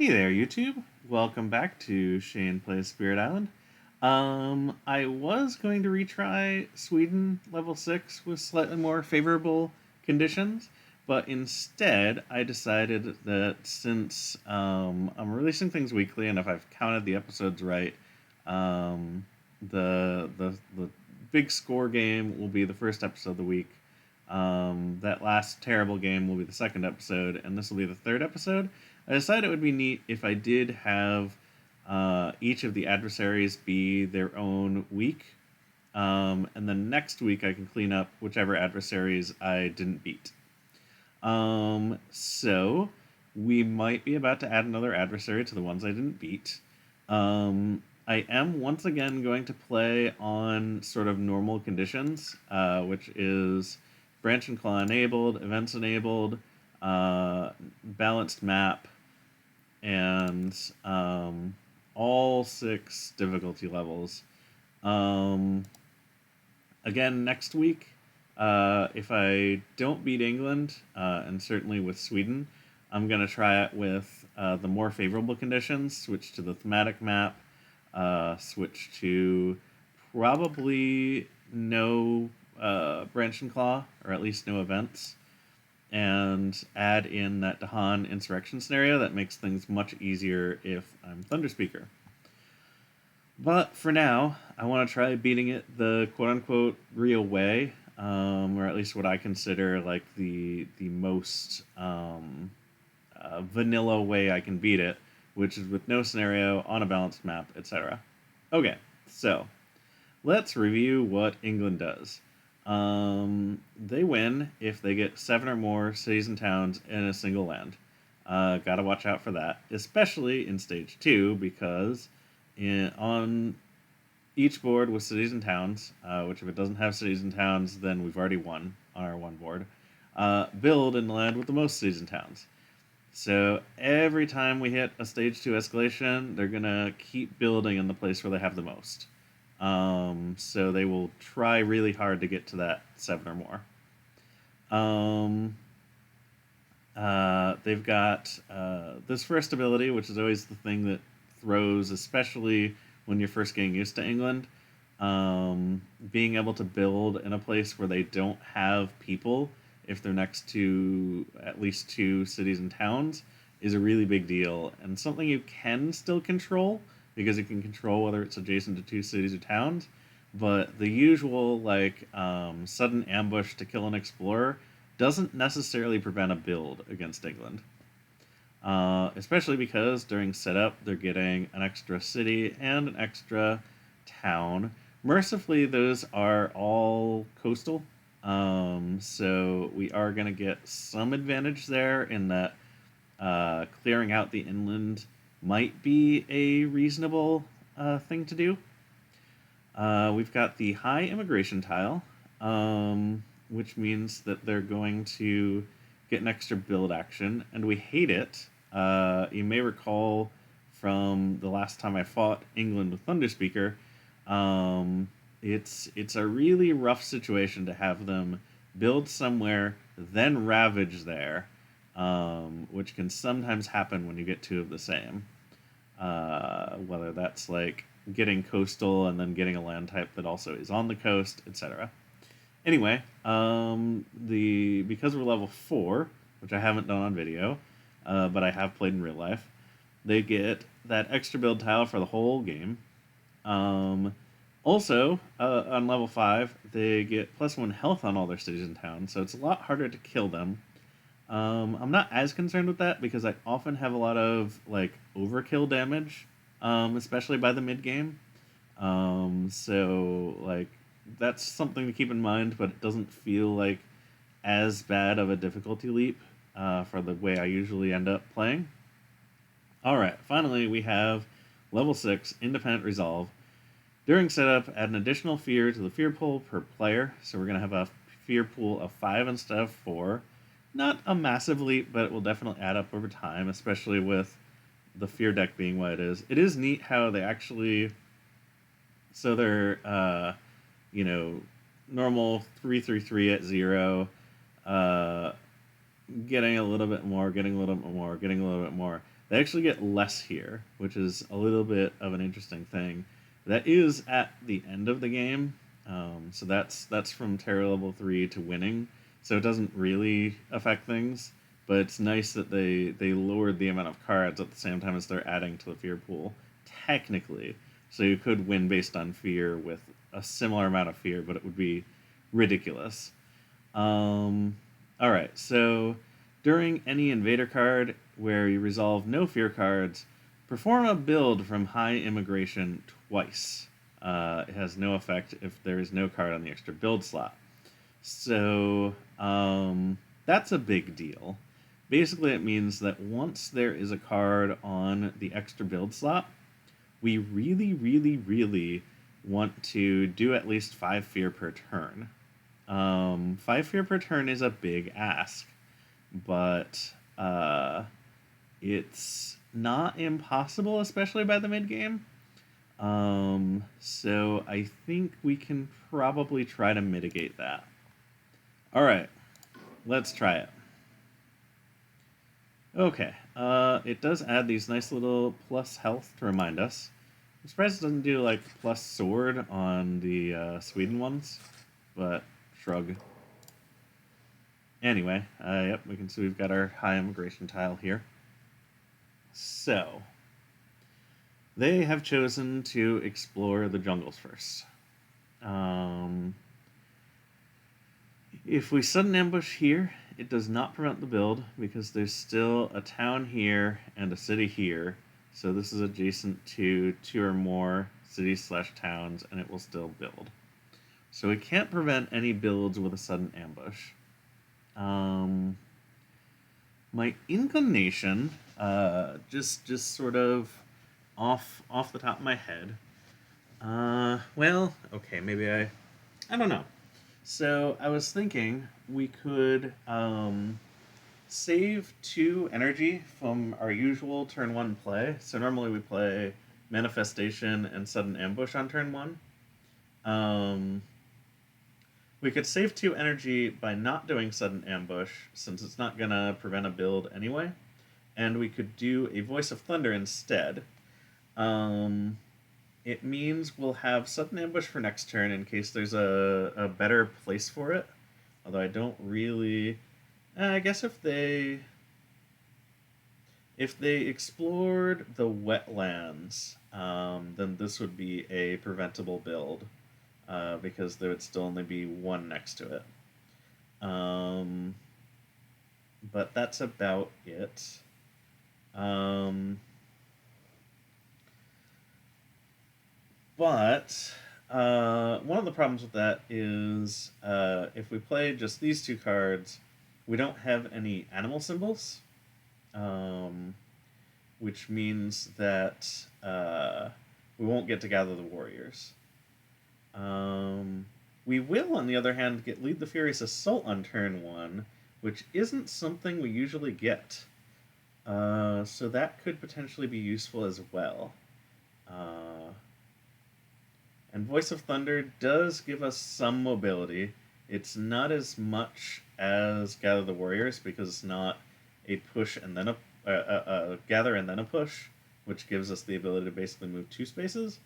Hey there, YouTube. Welcome back to Shane Plays Spirit Island. I was going to retry Sweden level 6 with slightly more favorable conditions, but instead I decided that since I'm releasing things weekly, and if I've counted the episodes right, the big score game will be the first episode of the week. That last terrible game will be the second episode, and this will be the third episode. I decided it would be neat if I did have each of the adversaries be their own week, and then next week I can clean up whichever adversaries I didn't beat. So we might be about to add another adversary to the ones I didn't beat. I am once again going to play on sort of normal conditions, which is branch and claw enabled, events enabled, balanced map, and all 6 difficulty levels. Again, next week, if I don't beat England, and certainly with Sweden, I'm going to try it with the more favorable conditions, switch to the thematic map, switch to probably no branch and claw, or at least no events, and add in that Dahan insurrection scenario that makes things much easier if I'm Thunderspeaker. But for now, I want to try beating it the quote-unquote real way, or at least what I consider like the most vanilla way I can beat it, which is with no scenario, on a balanced map, etc. Okay, so let's review what England does. They win if they get 7 or more cities and towns in a single land. Gotta watch out for that, especially in Stage 2, because on each board with cities and towns, which if it doesn't have cities and towns, then we've already won on our one board, build in the land with the most cities and towns. So every time we hit a Stage 2 escalation, they're going to keep building in the place where they have the most. So they will try really hard to get to that 7 or more. They've got this first ability, which is always the thing that throws, especially when you're first getting used to England. Being able to build in a place where they don't have people, if they're next to at least 2 cities and towns, is a really big deal, and something you can still control, because you can control whether it's adjacent to 2 cities or towns, but the usual, like, sudden ambush to kill an explorer doesn't necessarily prevent a build against England. Especially because during setup, they're getting an extra city and an extra town. Mercifully, those are all coastal, so we are going to get some advantage there in that clearing out the inland might be a reasonable thing to do. We've got the high immigration tile, which means that they're going to get an extra build action, and we hate it. You may recall from the last time I fought England with Thunderspeaker, it's a really rough situation to have them build somewhere, then ravage there, which can sometimes happen when you get 2 of the same. Whether that's like getting coastal and then getting a land type that also is on the coast, etc. Anyway, because we're level 4, which I haven't done on video, but I have played in real life, they get that extra build tile for the whole game. Also, on level 5, they get +1 health on all their cities and towns, so it's a lot harder to kill them. I'm not as concerned with that because I often have a lot of like overkill damage, especially by the mid game. So like that's something to keep in mind, but it doesn't feel like as bad of a difficulty leap for the way I usually end up playing. All right, finally we have level 6 independent resolve. During setup, add an additional fear to the fear pool per player. So we're going to have a fear pool of 5 instead of 4. Not a massive leap, but it will definitely add up over time, especially with the fear deck being what it is. It is neat how they actually... So they're, normal 3-3-3 at 0, getting a little bit more, getting a little bit more, getting a little bit more. They actually get less here, which is a little bit of an interesting thing. That is at the end of the game, so that's from terror level 3 to winning. So it doesn't really affect things, but it's nice that they lowered the amount of cards at the same time as they're adding to the fear pool. Technically, so you could win based on fear with a similar amount of fear, but it would be ridiculous. All right, so during any invader card where you resolve no fear cards, perform a build from high immigration twice. It has no effect if there is no card on the extra build slot. So that's a big deal. Basically, it means that once there is a card on the extra build slot, we really, really, really want to do at least 5 fear per turn. 5 fear per turn is a big ask, but it's not impossible, especially by the mid game. So I think we can probably try to mitigate that. All right, let's try it. Okay, it does add these nice little plus health to remind us. I'm surprised it doesn't do like plus sword on the Sweden ones, but shrug. Anyway, yep, we can see we've got our high immigration tile here. So, they have chosen to explore the jungles first. If we sudden ambush here, it does not prevent the build because there's still a town here and a city here. So this is adjacent to 2 or more cities/towns, and it will still build. So we can't prevent any builds with a sudden ambush. My inclination, just sort of off the top of my head. Well, okay, maybe I don't know. So I was thinking we could save 2 energy from our usual turn 1 play. So normally we play Manifestation and Sudden Ambush on turn 1. We could save 2 energy by not doing Sudden Ambush, since it's not going to prevent a build anyway. And we could do a Voice of Thunder instead. It means we'll have Sudden Ambush for next turn in case there's a better place for it. Although I don't really... I guess if they explored the wetlands, then this would be a preventable build. Because there would still only be 1 next to it. But that's about it. But one of the problems with that is if we play just these 2 cards, we don't have any animal symbols, which means that we won't get to gather the warriors. We will, on the other hand, get Lead the Furious Assault on turn 1, which isn't something we usually get. So that could potentially be useful as well. And Voice of Thunder does give us some mobility. It's not as much as Gather the Warriors, because it's not a push and then a gather and then a push, which gives us the ability to basically move 2 spaces.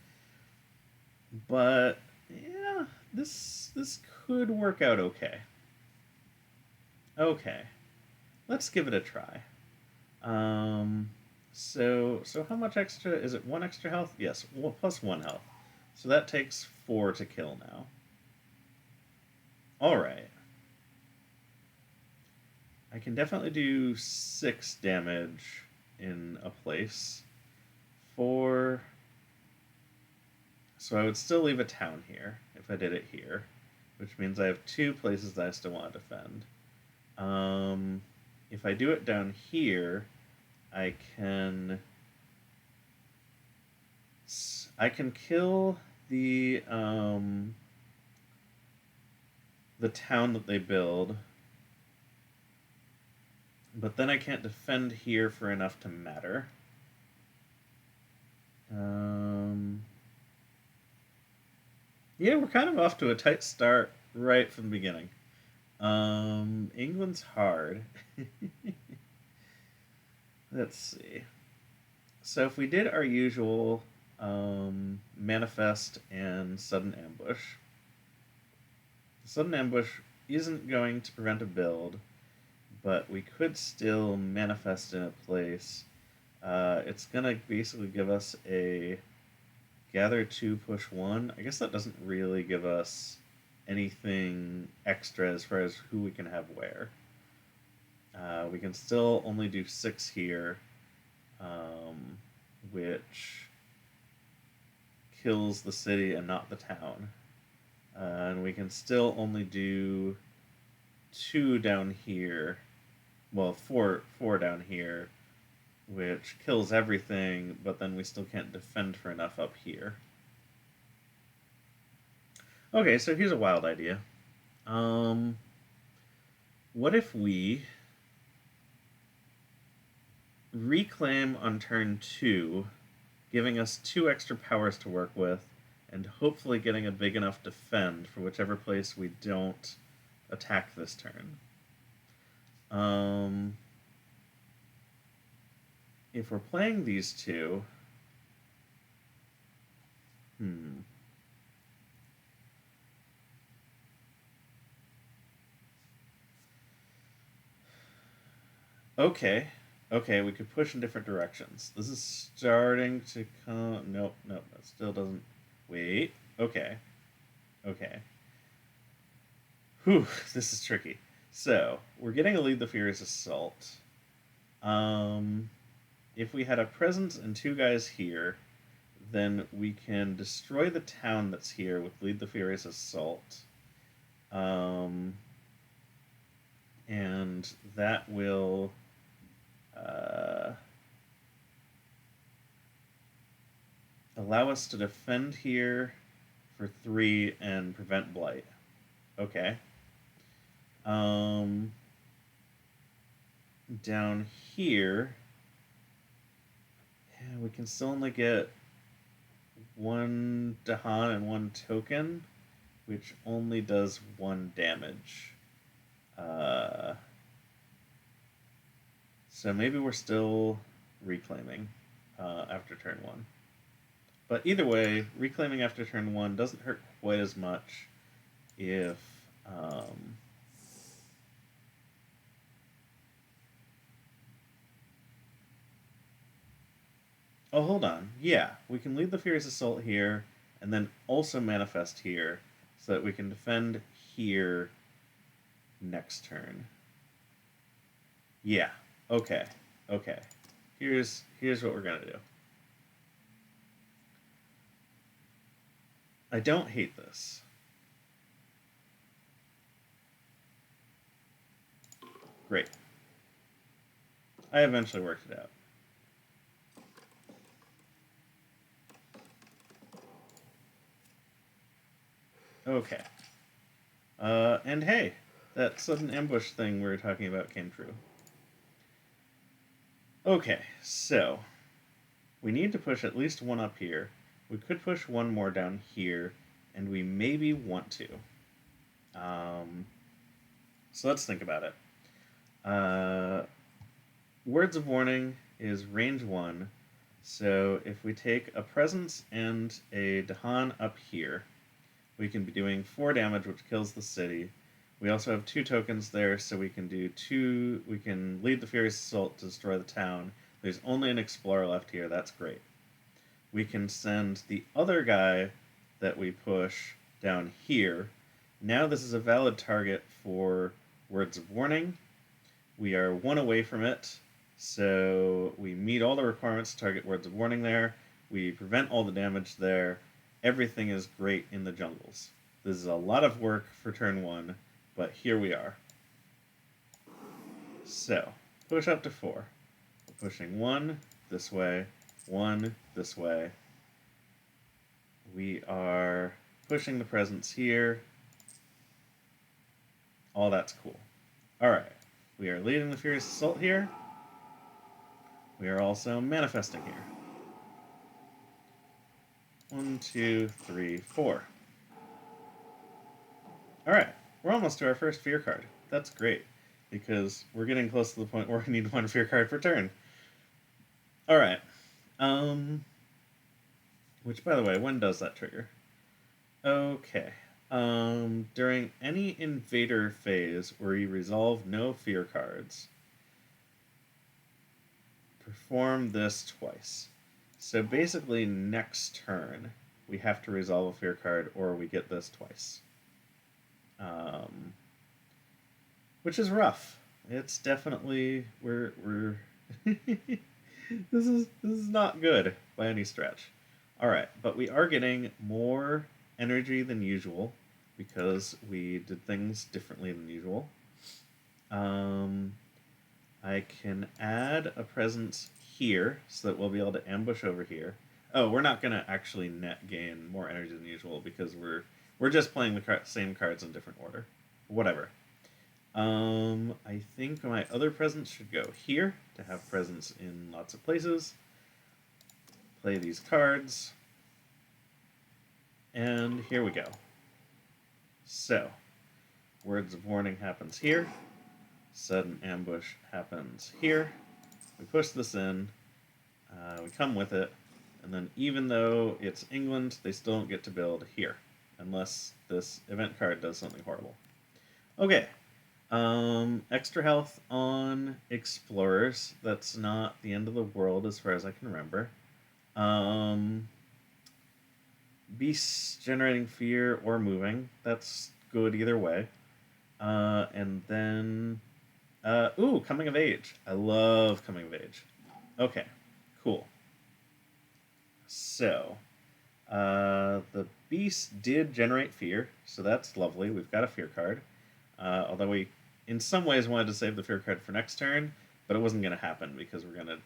But yeah, this could work out okay. Okay, let's give it a try. So how much extra is it? 1 extra health? Yes, plus 1 health. So that takes 4 to kill now. All right. I can definitely do 6 damage in a place. 4. So I would still leave a town here if I did it here, which means I have 2 places that I still want to defend. If I do it down here, I can kill the town that they build, but then I can't defend here for enough to matter. Yeah, we're kind of off to a tight start right from the beginning. England's hard. Let's see. So if we did our usual manifest and sudden ambush, the sudden ambush isn't going to prevent a build, but we could still manifest in a place. It's gonna basically give us a gather 2, push 1. I guess that doesn't really give us anything extra as far as who we can have where. We can still only do 6 here, which kills the city and not the town. And we can still only do 2 down here. Well, four down here, which kills everything, but then we still can't defend for enough up here. Okay, so here's a wild idea. What if we reclaim on turn 2, giving us 2 extra powers to work with, and hopefully getting a big enough defend for whichever place we don't attack this turn. If we're playing these two, Okay, we could push in different directions. This is starting to come. Nope, that still doesn't. Wait. Okay. Whew, this is tricky. So we're getting a lead the Furious Assault. If we had a presence and 2 guys here, then we can destroy the town that's here with lead the Furious Assault. And that will allow us to defend here for 3 and prevent blight. Okay. Down here, yeah, we can still only get 1 Dahan and 1 token, which only does 1 damage. So maybe we're still reclaiming after turn 1. But either way, reclaiming after turn 1 doesn't hurt quite as much if... Oh, hold on. Yeah, we can lead the Furious Assault here, and then also manifest here, so that we can defend here next turn. Yeah, okay. Here's what we're gonna do. I don't hate this. Great. I eventually worked it out. Okay. And hey, that sudden ambush thing we were talking about came true. Okay, so we need to push at least 1 up here. We could push 1 more down here, and we maybe want to. So let's think about it. Words of Warning is range 1, so if we take a Presence and a Dahan up here, we can be doing 4 damage, which kills the city. We also have 2 tokens there, so we can do 2... We can lead the Furious Assault to destroy the town. There's only an Explorer left here, that's great. We can send the other guy that we push down here. Now this is a valid target for Words of Warning. We are 1 away from it, so we meet all the requirements to target Words of Warning there. We prevent all the damage there. Everything is great in the jungles. This is a lot of work for turn 1, but here we are. So, push up to 4. We're pushing 1 this way, 1 this way. We are pushing the Presence here. All that's cool. Alright, we are leading the Furious Assault here. We are also manifesting here. 1, 2, 3, 4. Alright, we're almost to our first fear card. That's great, because we're getting close to the point where we need 1 fear card per turn. Alright, Um, which, by the way, when does that trigger? Okay. During any invader phase where you resolve no fear cards, perform this twice. So basically, next turn, we have to resolve a fear card or we get this twice. Which is rough. It's definitely we're this is not good by any stretch. All right, but we are getting more energy than usual because we did things differently than usual. Um, I can add a presence here so that we'll be able to ambush over here. Oh, we're not gonna actually net gain more energy than usual because we're just playing the same cards in different order. Whatever. I think my other presence should go here to have presence in lots of places. Play these cards. And here we go. So, Words of Warning happens here. Sudden Ambush happens here. We push this in. We come with it. And then even though it's England, they still don't get to build here. Unless this event card does something horrible. Okay. Extra health on explorers. That's not the end of the world as far as I can remember. Beasts generating fear or moving. That's good either way. And then, coming of age. I love coming of age. Okay, cool. So, the beast did generate fear, so that's lovely. We've got a fear card. Although we, in some ways, wanted to save the fear card for next turn, but it wasn't going to happen because we're going to.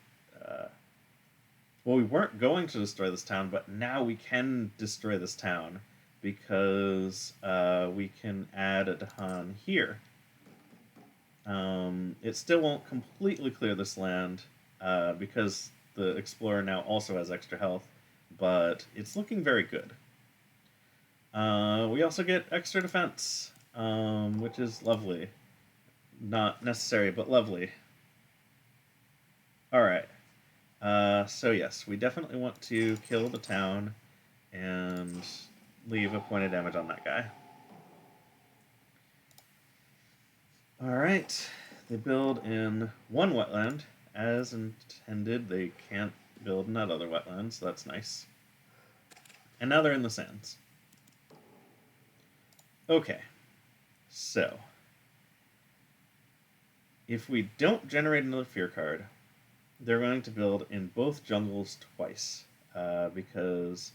Well, we weren't going to destroy this town, but now we can destroy this town because we can add a Dahan here. It still won't completely clear this land because the Explorer now also has extra health, but it's looking very good. We also get extra defense, which is lovely. Not necessary, but lovely. Alright. So yes, we definitely want to kill the town and leave a point of damage on that guy. Alright. They build in one wetland. As intended, they can't build in that other wetland, so that's nice. And now they're in the sands. Okay. So, if we don't generate another fear card, they're going to build in both jungles twice, because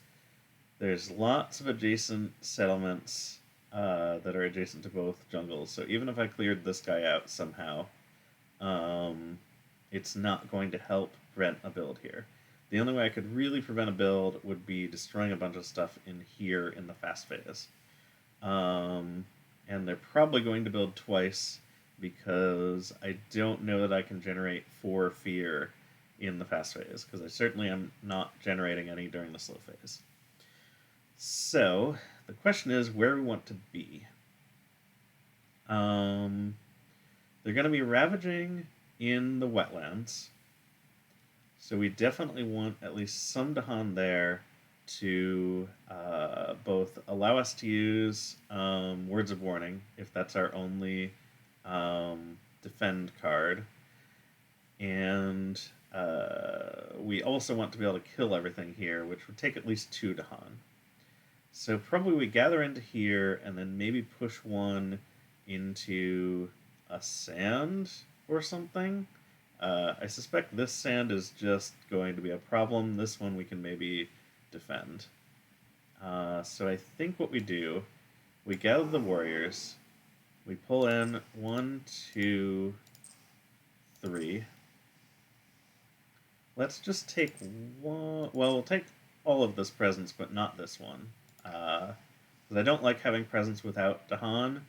there's lots of adjacent settlements that are adjacent to both jungles. So even if I cleared this guy out somehow, it's not going to help prevent a build here. The only way I could really prevent a build would be destroying a bunch of stuff in here in the fast phase. And they're probably going to build twice because I don't know that I can generate 4 fear in the fast phase, because I certainly am not generating any during the slow phase. So, the question is where we want to be. They're going to be ravaging in the wetlands, so we definitely want at least some Dahan there to both allow us to use Words of Warning, if that's our only defend card, and we also want to be able to kill everything here, which would take at least 2 Dahan. So probably we gather into here and then maybe push one into a sand or something. I suspect this sand is just going to be a problem. This one we can maybe defend. So I think what we do, we gather the warriors, we pull in 1, 2, 3. Let's just take one. Well, we'll take all of this presence, but not this one. Because I don't like having presence without Dahan,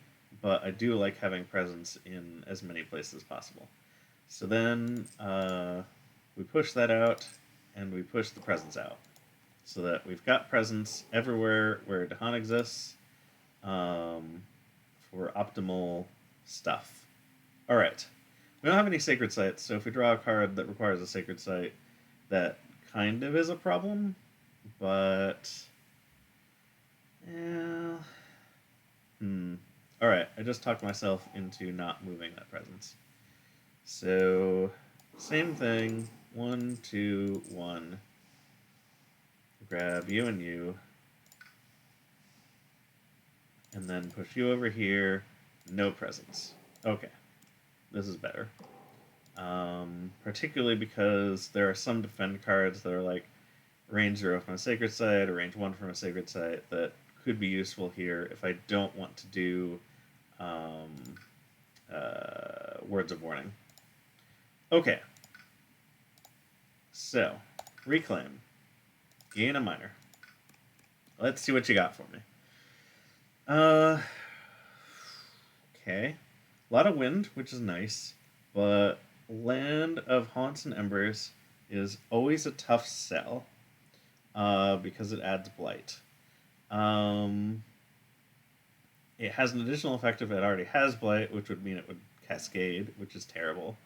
but I do like having presence in as many places as possible. So then we push that out, and we push the presence out. So that we've got presence everywhere where Dahan exists for optimal stuff. Alright. We don't have any sacred sites, so if we draw a card that requires a sacred site, that kind of is a problem, but yeah. All right, I just talked myself into not moving that presence. So, same thing. 1, 2, 1. Grab you and you, and then push you over here. No presence. Okay, this is better. Particularly because there are some defend cards that are like range 0 from a sacred site or range 1 from a sacred site that could be useful here if I don't want to do words of warning. Okay. So, reclaim. Gain a minor. Let's see what you got for me. Okay. A lot of wind, which is nice, but Land of Haunts and Embers is always a tough sell because it adds blight. It has an additional effect if it already has blight, which would mean it would cascade, which is terrible.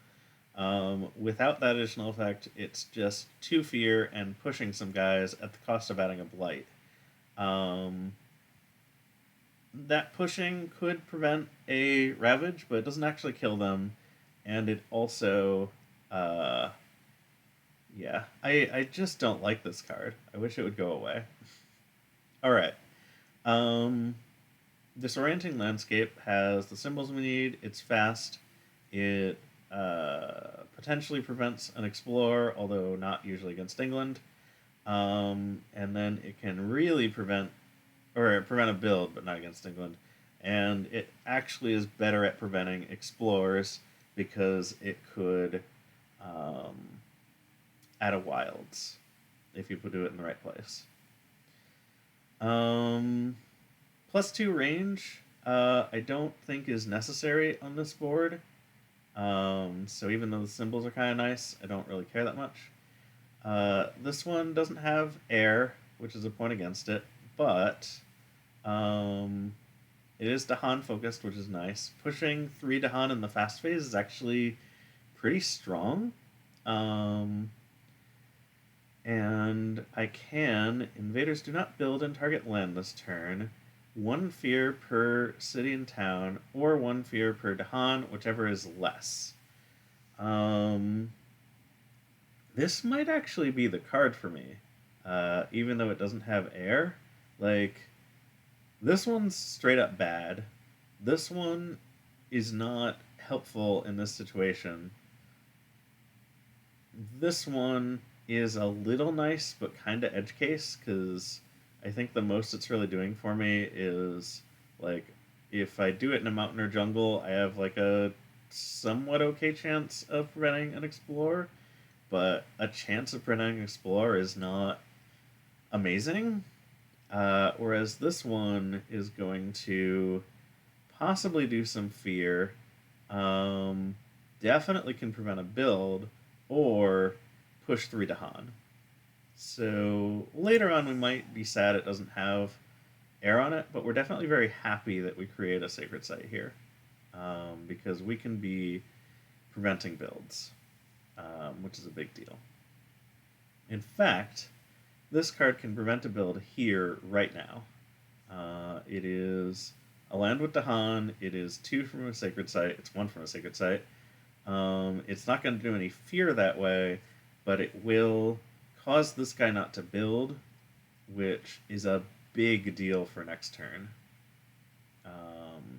Without that additional effect, it's just 2 fear and pushing some guys at the cost of adding a blight. That pushing could prevent a Ravage, but it doesn't actually kill them. And it also, yeah, I just don't like this card. I wish it would go away. Alright. Disorienting Landscape has the symbols we need. It's fast. It potentially prevents an Explorer, although not usually against England. And then it can really prevent a build, but not against England. And it actually is better at preventing Explorers because it could add a Wilds if you do it in the right place. +2 range, I don't think is necessary on this board. So even though the symbols are kind of nice, I don't really care that much. This one doesn't have air, which is a point against it, but it is Dahan focused, which is nice. Pushing 3 Dahan in the fast phase is actually pretty strong. And I can. Invaders do not build and target land this turn. 1 fear per city and town, or 1 fear per Dahan, whichever is less. This might actually be the card for me, even though it doesn't have air. Like, this one's straight up bad. This one is not helpful in this situation. This one is a little nice, but kind of edge case, because I think the most it's really doing for me is, like, if I do it in a mountain or jungle, I have, like, a somewhat okay chance of preventing an Explorer, but a chance of preventing an Explorer is not amazing. Whereas this one is going to possibly do some fear, definitely can prevent a build, or push 3 Dahan. So later on we might be sad it doesn't have air on it, but we're definitely very happy that we create a Sacred Site here, because we can be preventing builds, which is a big deal. In fact, this card can prevent a build here right now. It is a land with Dahan. It is 2 from a Sacred Site. It's 1 from a Sacred Site. It's not going to do any fear that way, but it will cause this guy not to build, which is a big deal for next turn.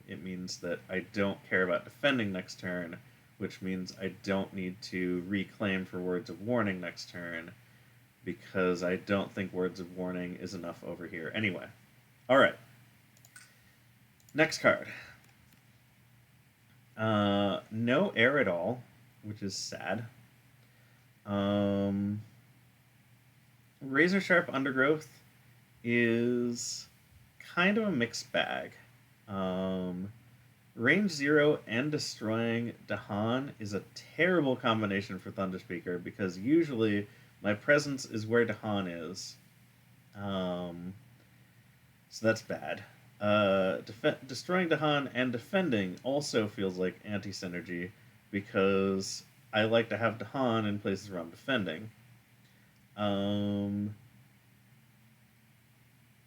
It means that I don't care about defending next turn, which means I don't need to reclaim for Words of Warning next turn, because I don't think Words of Warning is enough over here anyway. Alright. Next card. No air at all, which is sad. Razor Sharp Undergrowth is kind of a mixed bag. Range 0 and destroying Dahan is a terrible combination for Thunderspeaker, because usually my presence is where Dahan is. So that's bad. Destroying Dahan and defending also feels like anti-synergy, because I like to have Dahan in places where I'm defending.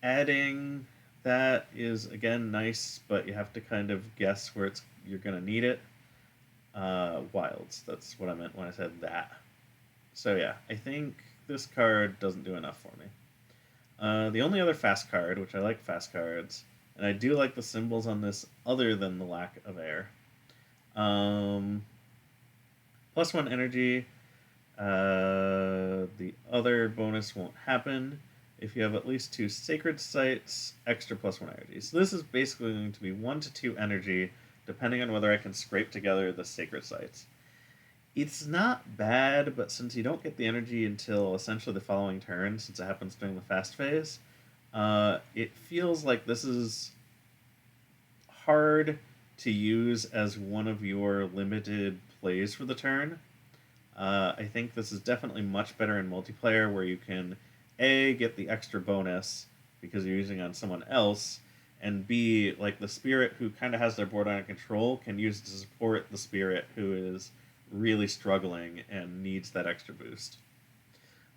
Adding that is again nice, but you have to kind of guess where you're gonna need it. Wilds. That's what I meant when I said that. So yeah, I think this card doesn't do enough for me. The only other fast card, which I like fast cards, and I do like the symbols on this other than the lack of air. +1 energy. The other bonus won't happen. If you have at least 2 sacred sites, extra +1 energy. So this is basically going to be 1 to 2 energy, depending on whether I can scrape together the sacred sites. It's not bad, but since you don't get the energy until essentially the following turn, since it happens during the fast phase, it feels like this is hard to use as one of your limited plays for the turn. I think this is definitely much better in multiplayer, where you can A, get the extra bonus because you're using on someone else, and B, like the spirit who kind of has their board under control can use to support the spirit who is really struggling and needs that extra boost.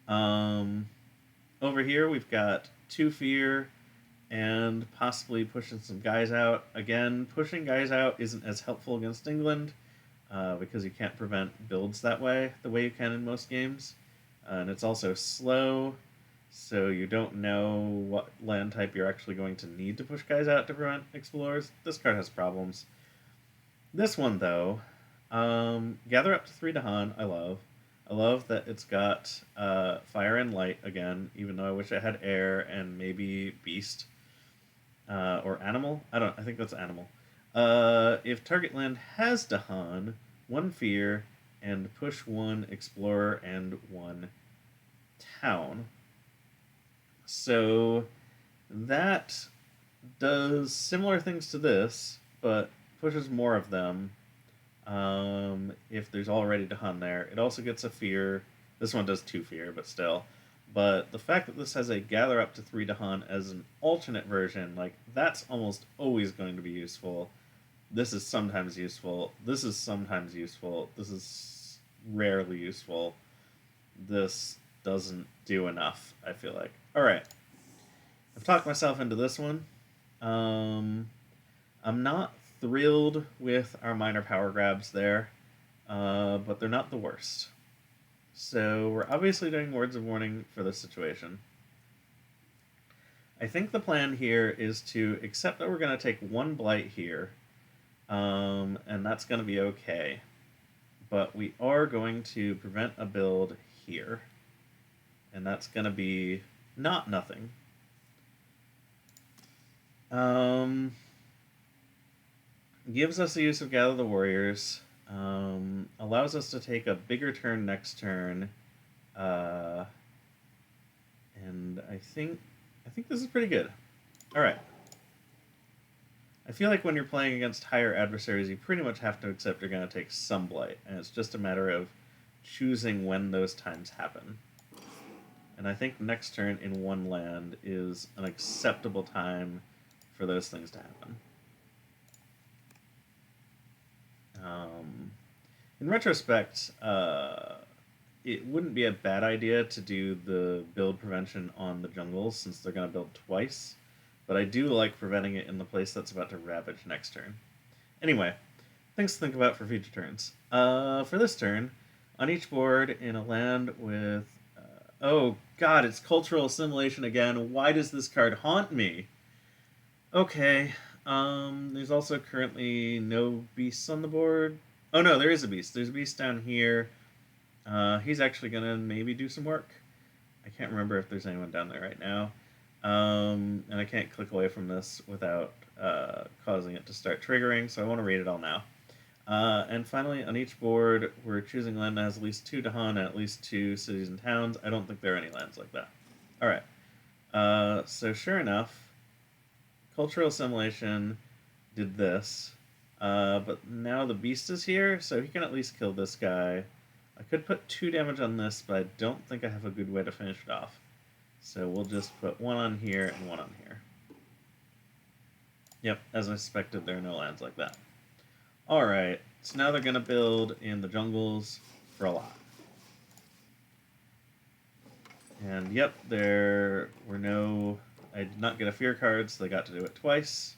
Over here we've got 2 fear and possibly pushing some guys out. Again, pushing guys out isn't as helpful against England because you can't prevent builds that way, the way you can in most games. And it's also slow, so you don't know what land type you're actually going to need to push guys out to prevent explorers. This card has problems. This one, though, gather up to 3 Dahan, I love. I love that it's got fire and light again, even though I wish it had air and maybe beast. Or animal? I think that's animal. If target land has Dahan, 1 fear, and push 1 explorer and 1 town. So that does similar things to this, but pushes more of them if there's already Dahan there. It also gets a fear. This one does 2 fear, but still. But the fact that this has a gather up to 3 Dahan as an alternate version, like, that's almost always going to be useful. This is sometimes useful. This is sometimes useful. This is rarely useful. This doesn't do enough, I feel like. Alright. I've talked myself into this one. I'm not thrilled with our minor power grabs there, but they're not the worst. So we're obviously doing words of warning for this situation. I think the plan here is to accept that we're going to take 1 blight here, and that's going to be okay. But we are going to prevent a build here, and that's going to be not nothing. Gives us the use of Gather the Warriors. Allows us to take a bigger turn next turn, and I think this is pretty good. All right. I feel like when you're playing against higher adversaries, you pretty much have to accept you're going to take some blight, and it's just a matter of choosing when those times happen. And I think next turn in 1 land is an acceptable time for those things to happen. In retrospect, it wouldn't be a bad idea to do the build prevention on the jungles, since they're going to build twice, but I do like preventing it in the place that's about to ravage next turn. Anyway, things to think about for future turns. For this turn, on each board in a land with... oh god, it's cultural assimilation again. Why does this card haunt me? Okay, there's also currently no beasts on the board. Oh no, there is a beast. There's a beast down here. He's actually gonna maybe do some work. I can't remember if there's anyone down there right now. And I can't click away from this without causing it to start triggering, so I want to read it all now. And finally, on each board, we're choosing land that has at least 2 Dahan and at least 2 cities and towns. I don't think there are any lands like that. Alright. So sure enough, cultural assimilation did this. But now the beast is here, so he can at least kill this guy. I could put 2 damage on this, but I don't think I have a good way to finish it off. So we'll just put 1 on here and 1 on here. Yep, as I suspected, there are no lands like that. Alright, so now they're going to build in the jungles for a lot. And yep, there were no... I did not get a fear card, so they got to do it twice.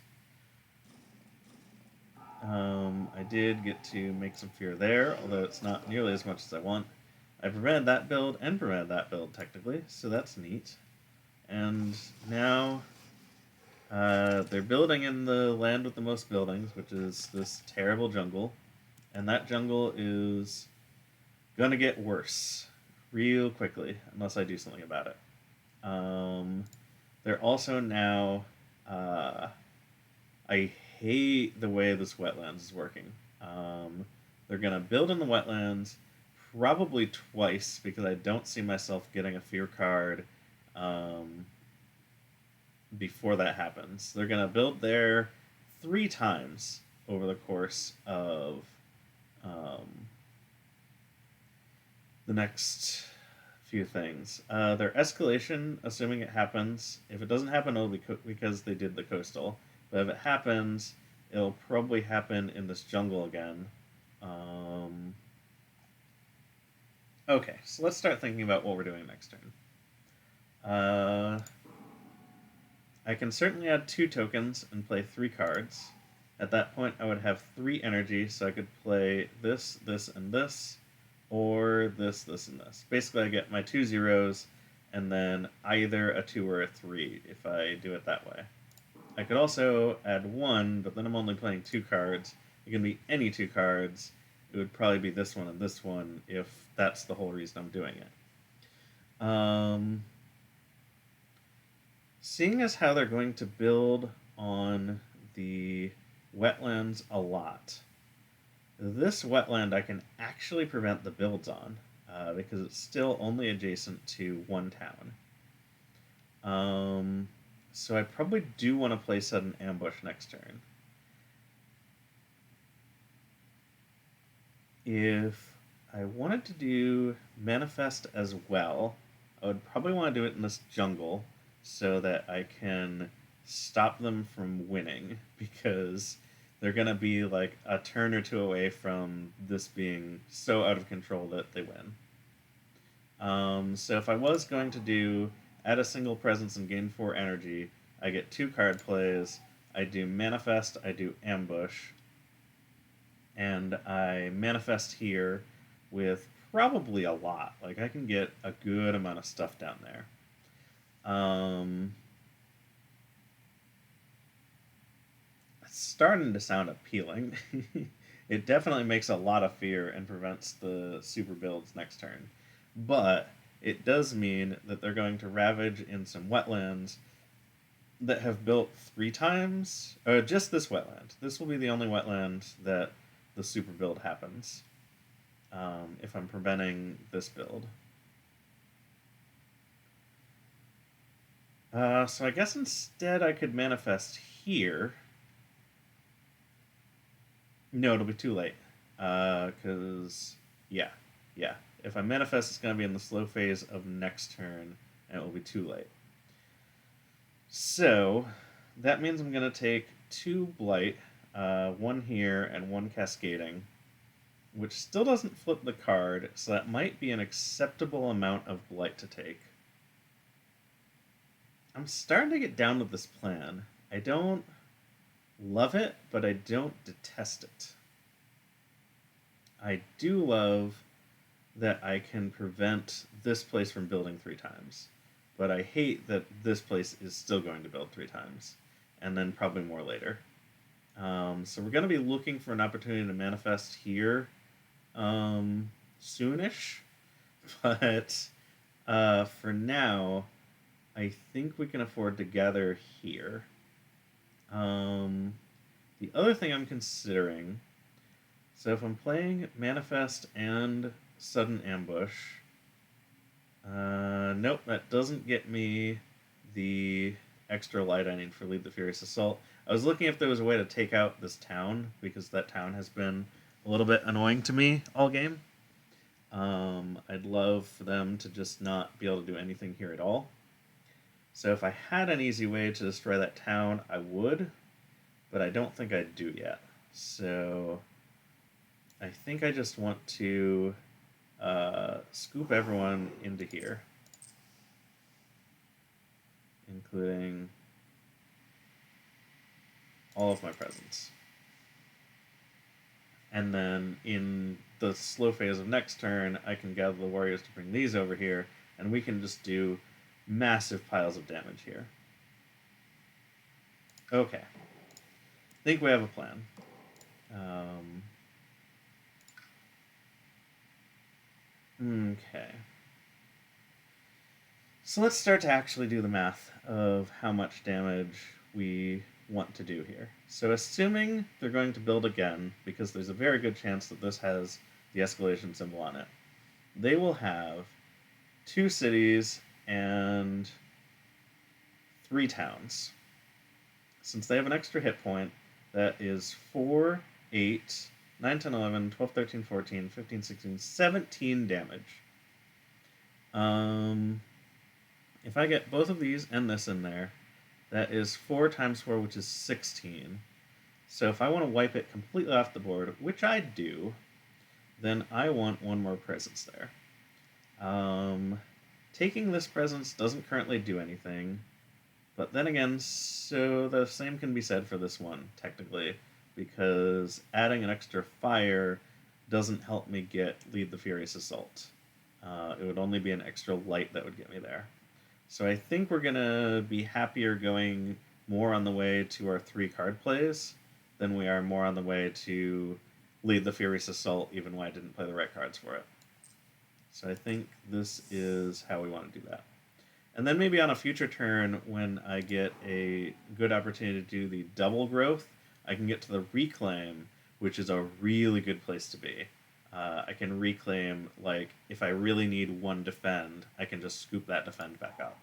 I did get to make some fear there, although it's not nearly as much as I want. I prevented that build and prevented that build, technically, so that's neat. And now they're building in the land with the most buildings, which is this terrible jungle. And that jungle is gonna get worse real quickly, unless I do something about it. They're also now... I hate the way this wetlands is working. They're going to build in the wetlands probably twice because I don't see myself getting a fear card before that happens. They're going to build there 3 times over the course of the next few things. Their escalation, assuming it happens, if it doesn't happen, it'll be because they did the coastal. But if it happens, it'll probably happen in this jungle again. Okay, so let's start thinking about what we're doing next turn. I can certainly add 2 tokens and play 3 cards. At that point, I would have 3 energy, so I could play this, this, and this, or this, this, and this. Basically, I get my 2 zeros, and then either a 2 or a 3 if I do it that way. I could also add 1, but then I'm only playing 2 cards. It can be any 2 cards. It would probably be this one and this one if that's the whole reason I'm doing it. Seeing as how they're going to build on the wetlands a lot, this wetland I can actually prevent the builds on because it's still only adjacent to 1 town. So I probably do want to play sudden ambush next turn. If I wanted to do manifest as well, I would probably want to do it in this jungle so that I can stop them from winning because they're going to be like a turn or 2 away from this being so out of control that they win. So if I was going to do add a single presence and gain 4 energy, I get 2 card plays, I do manifest, I do ambush, and I manifest here with probably a lot. Like, I can get a good amount of stuff down there. It's starting to sound appealing. It definitely makes a lot of fear and prevents the super builds next turn. But it does mean that they're going to ravage in some wetlands that have built 3 times. Just this wetland. This will be the only wetland that the super build happens. If I'm preventing this build. So I guess instead I could manifest here. No, it'll be too late. Because, yeah. If I manifest, it's going to be in the slow phase of next turn, and it will be too late. So, that means I'm going to take 2 Blight, 1 here, and 1 Cascading, which still doesn't flip the card, so that might be an acceptable amount of Blight to take. I'm starting to get down with this plan. I don't love it, but I don't detest it. I do love that I can prevent this place from building 3 times. But I hate that this place is still going to build 3 times. And then probably more later. So we're going to be looking for an opportunity to manifest here soonish. But for now, I think we can afford to gather here. The other thing I'm considering... So if I'm playing Manifest and Sudden Ambush... nope, that doesn't get me the extra light I need for Lead the Furious Assault. I was looking if there was a way to take out this town, because that town has been a little bit annoying to me all game. I'd love for them to just not be able to do anything here at all. So if I had an easy way to destroy that town, I would, but I don't think I do yet. So I think I just want to scoop everyone into here. including all of my presents. And then in the slow phase of next turn, I can gather the warriors to bring these over here, and we can just do massive piles of damage here. Okay. I think we have a plan. Okay. So let's start to actually do the math of how much damage we want to do here. So assuming they're going to build again, because there's a very good chance that this has the escalation symbol on it, they will have 2 cities and 3 towns. Since they have an extra hit point, that is 4, 8, 9, 10, 11, 12, 13, 14, 15, 16, 17 damage. If I get both of these and this in there, that is 4 times 4, which is 16. So if I want to wipe it completely off the board, which I do, then I want 1 more presence there. Taking this presence doesn't currently do anything, but then again, so the same can be said for this one, technically, because adding an extra fire doesn't help me lead the Furious Assault. It would only be an extra light that would get me there. So I think we're going to be happier going more on the way to our 3 card plays than we are more on the way to lead the Furious Assault, even when I didn't play the right cards for it. So I think this is how we want to do that. And then maybe on a future turn, when I get a good opportunity to do the double growth, I can get to the reclaim, which is a really good place to be. I can reclaim, like, if I really need 1 defend, I can just scoop that defend back up.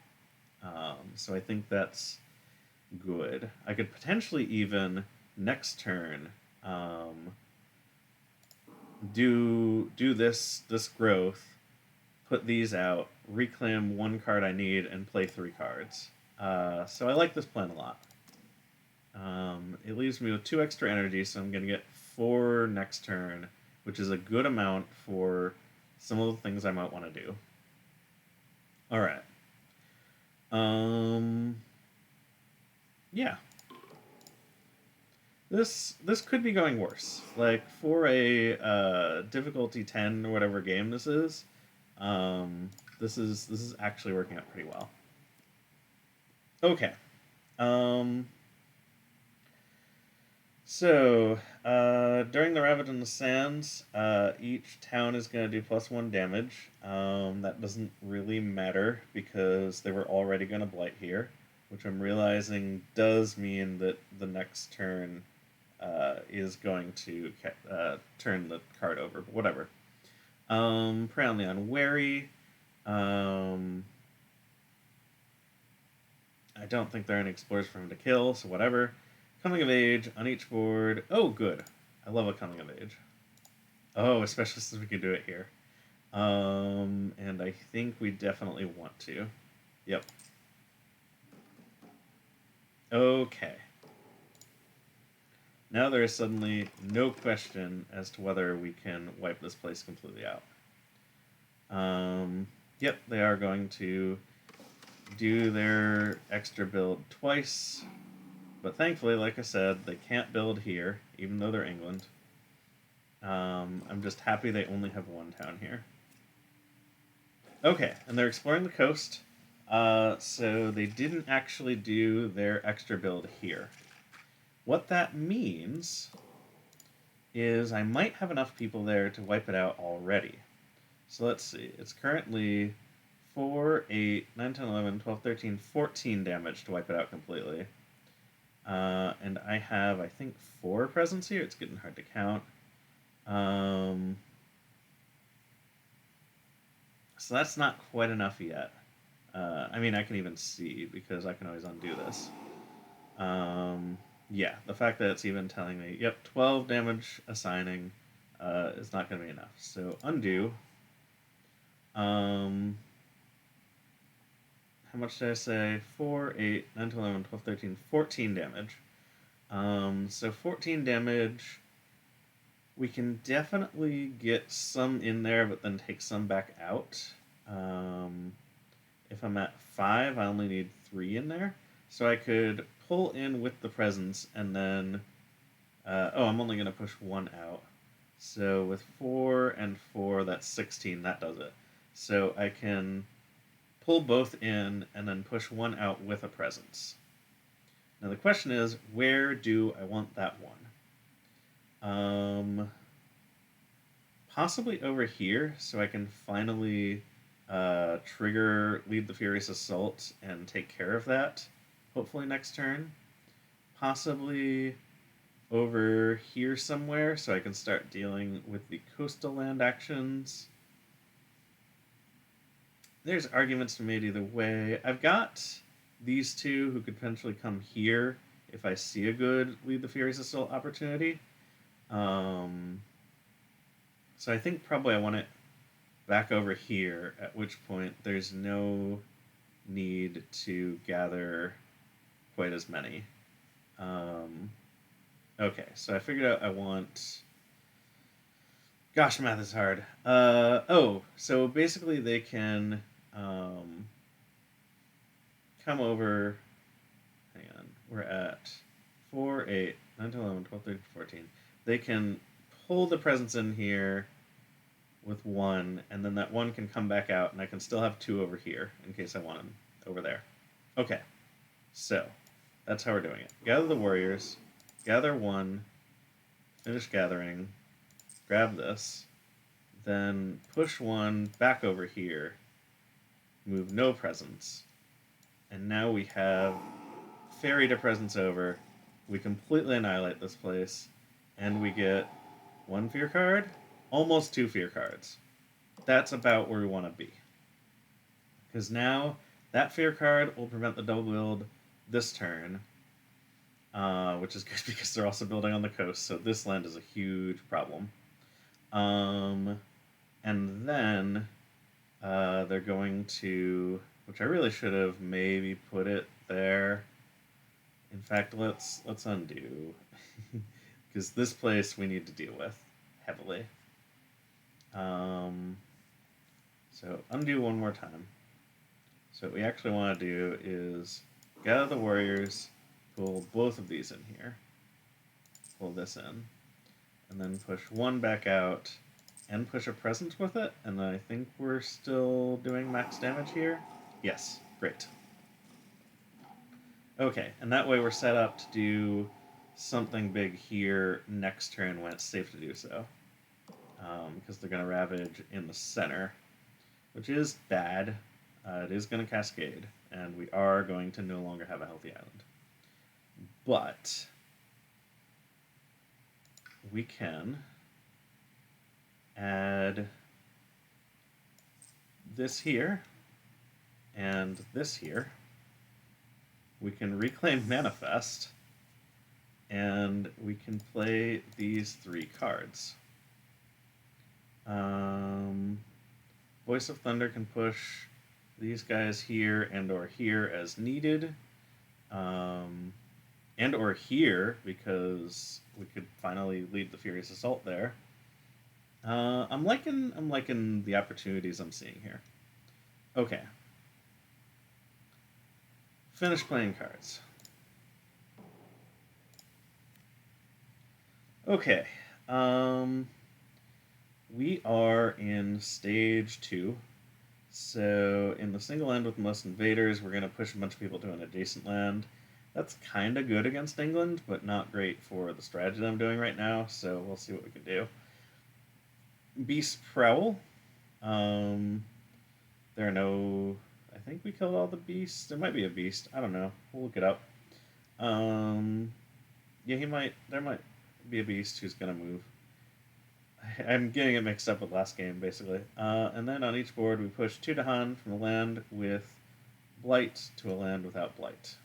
So I think that's good. I could potentially even, next turn, do this growth, put these out, reclaim 1 card I need, and play 3 cards. So I like this plan a lot. It leaves me with 2 extra energy, so I'm going to get 4 next turn, which is a good amount for some of the things I might want to do. Alright. Yeah. This could be going worse. Like, for a difficulty 10 or whatever game this is actually working out pretty well. Okay. So, during the Rabbit in the Sands, each town is going to do +1 damage. That doesn't really matter because they were already going to blight here, which I'm realizing does mean that the next turn is going to turn the card over, but whatever. Prey on the Unwary. I don't think there are any explorers for him to kill, so whatever. Coming of Age on each board. Oh, good. I love a Coming of Age. Oh, especially since we can do it here. And I think we definitely want to. Yep. Okay. Now there is suddenly no question as to whether we can wipe this place completely out. Yep, they are going to do their extra build twice. But thankfully, like I said, they can't build here, even though they're England. I'm just happy they only have 1 town here. Okay, and they're exploring the coast. So they didn't actually do their extra build here. What that means is I might have enough people there to wipe it out already. So let's see. It's currently 4, 8, 9, 10, 11, 12, 13, 14 damage to wipe it out completely. And I have, I think, 4 presents here. It's getting hard to count. So that's not quite enough yet. I mean, I can even see, because I can always undo this. Yeah, the fact that it's even telling me, yep, 12 damage assigning is not going to be enough. So undo. How much did I say? 4, 8, 9, 10, 11, 12, 13, 14 damage. So 14 damage. We can definitely get some in there, but then take some back out. If I'm at 5, I only need 3 in there. So I could pull in with the presence and then. Oh, I'm only going to push 1 out. So with 4 and 4, that's 16. That does it. So I can pull both in and then push 1 out with a presence. Now the question is, where do I want that one? Possibly over here, so I can finally trigger Lead the Furious Assault and take care of that, hopefully next turn. Possibly over here somewhere, so I can start dealing with the coastal land actions. There's arguments to be made either way. I've got these two who could potentially come here if I see a good Lead the Furious Assault opportunity. So I think probably I want it back over here, at which point there's no need to gather quite as many. Okay, so I figured out I want. Gosh, math is hard. So basically they can come over. Hang on, we're at 4, 8, 9, 10, 11, 12, 13, 14. They can pull the presence in here with 1, and then that 1 can come back out, and I can still have 2 over here in case I want them over there. Okay, so that's how we're doing it. Gather the warriors, gather 1, finish gathering, grab this, then push 1 back over here, move no presence, and now we have ferried a presence over. We completely annihilate this place, and we get 1 fear card, almost 2 fear cards. That's about where we want to be. Because now that fear card will prevent the double build this turn, which is good because they're also building on the coast, so this land is a huge problem. And then they're going to, which I really should have maybe put it there. In fact, let's undo, because this place we need to deal with heavily. So undo one more time. So what we actually want to do is gather the warriors, pull both of these in here, pull this in, and then push 1 back out, and push a presence with it, and I think we're still doing max damage here. Yes, great. Okay, and that way we're set up to do something big here next turn when it's safe to do so. Because they're going to ravage in the center, which is bad. It is going to cascade, and we are going to no longer have a healthy island. But we can add this here and this here. We can reclaim Manifest, and we can play these 3 cards. Voice of Thunder can push these guys here and or here as needed, and or here because we could finally lead the Furious Assault there. I'm liking the opportunities I'm seeing here. Okay. Finish playing cards. Okay. We are in stage 2. So in the single land with most invaders, we're going to push a bunch of people to an adjacent land. That's kind of good against England, but not great for the strategy that I'm doing right now, so we'll see what we can do. Beast Prowl. There are no... I think we killed all the beasts. There might be a beast. I don't know. We'll look it up. Yeah, there might be a beast who's going to move. I'm getting it mixed up with last game, basically. And then on each board, we push 2 Dahan from a land with Blight to a land without Blight.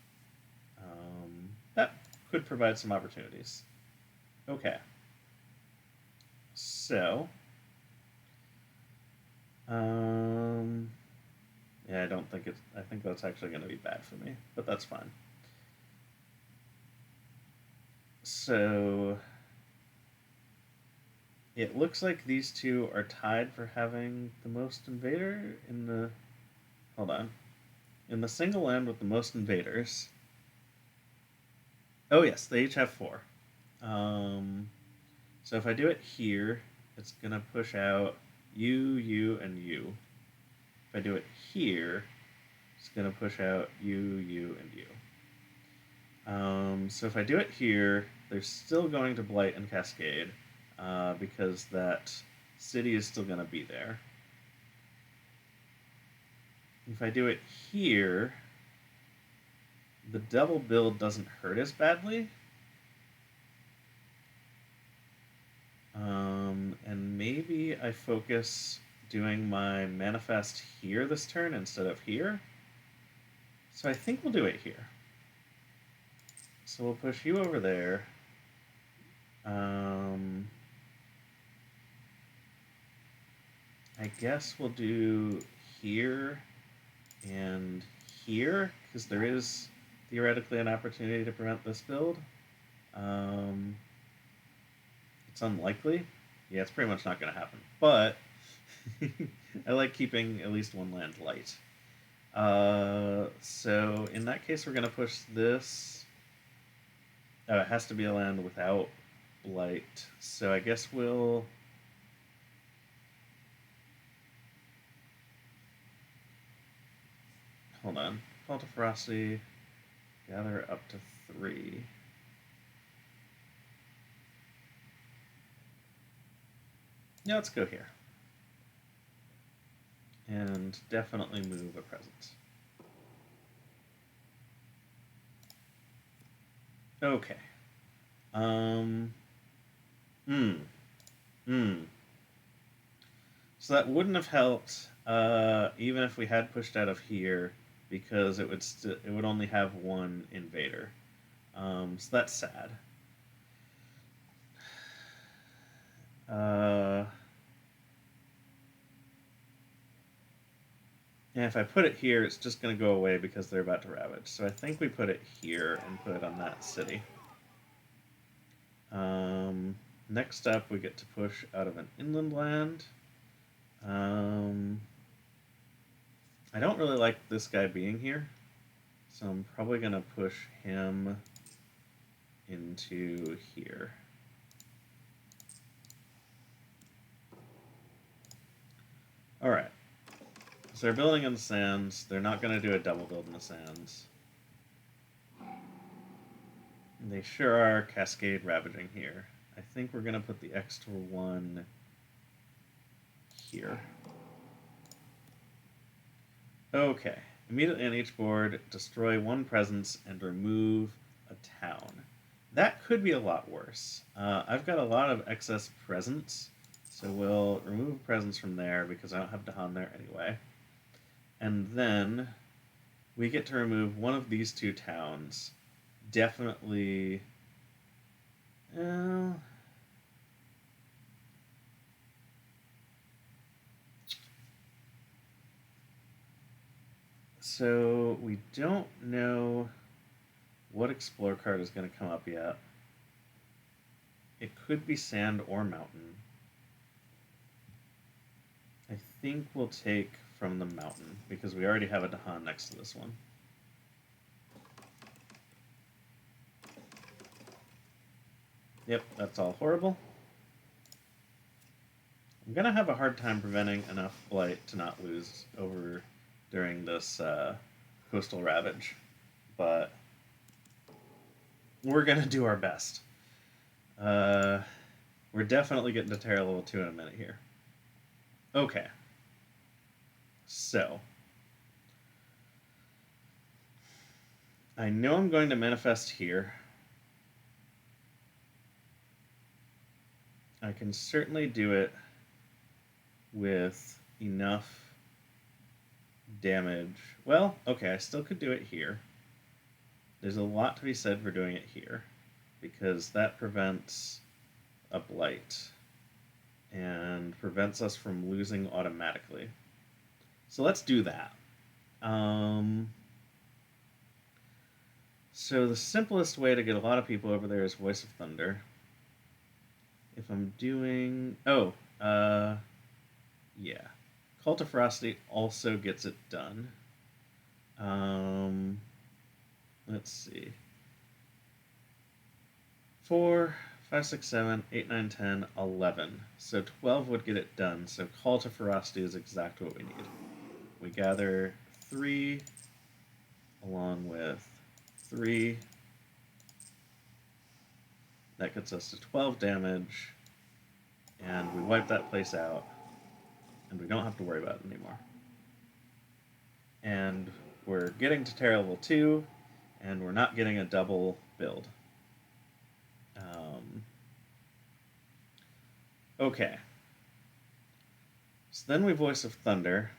That could provide some opportunities. Okay. So... yeah, I think that's actually going to be bad for me, but that's fine. So... it looks like these two are tied for having the most invader in the... Hold on. in the single land with the most invaders. Oh yes, they each have 4. Um, so if I do it here, it's gonna push out you, and you. If I do it here, it's gonna push out you, and you. So if I do it here, they're still going to Blight and Cascade, because that city is still going to be there. If I do it here, the double build doesn't hurt as badly. And maybe I focus doing my manifest here this turn instead of here. So I think we'll do it here. So we'll push you over there. I guess we'll do here and here, because there is theoretically an opportunity to prevent this build. It's unlikely. Yeah, it's pretty much not going to happen. But I like keeping at least one land light. So in that case, we're going to push this. Oh, it has to be a land without blight. So I guess we'll... Hold on. Call to Ferocity. Gather up to 3. Yeah, let's go here. And definitely move a presence. Okay. So that wouldn't have helped, even if we had pushed out of here, because it would only have 1 invader. So that's sad. And if I put it here, it's just going to go away because they're about to ravage. So I think we put it here and put it on that city. Next up, we get to push out of an inland land. I don't really like this guy being here, so I'm probably going to push him into here. Alright. So they're building in the sands. They're not going to do a double build in the sands. They sure are Cascade Ravaging here. I think we're going to put the extra 1 here. Okay. Immediately on each board, destroy 1 presence and remove a town. That could be a lot worse. I've got a lot of excess presence, so we'll remove presence from there because I don't have Dahan there anyway. And then we get to remove 1 of these 2 towns. Definitely... So we don't know what Explore card is going to come up yet. It could be Sand or Mountain. I think we'll take from the Mountain, because we already have a Dahan next to this one. Yep, that's all horrible. I'm going to have a hard time preventing enough blight to not lose over during this coastal ravage, but we're going to do our best. We're definitely getting to Terra level 2 in a minute here. Okay. So. I know I'm going to manifest here. I can certainly do it with enough damage. Well, okay, I still could do it here. There's a lot to be said for doing it here, because that prevents a blight and prevents us from losing automatically. So let's do that. So the simplest way to get a lot of people over there is Voice of Thunder. If I'm doing... yeah. Cult of Ferocity also gets it done. let's see. 4, 5, 6, 7, 8, 9, 10, 11. So 12 would get it done. So Call to Ferocity is exactly what we need. We gather 3 along with 3. That gets us to 12 damage. And we wipe that place out. And we don't have to worry about it anymore. And we're getting to Terra level 2. And we're not getting a double build. Okay. So then we Voice of Thunder.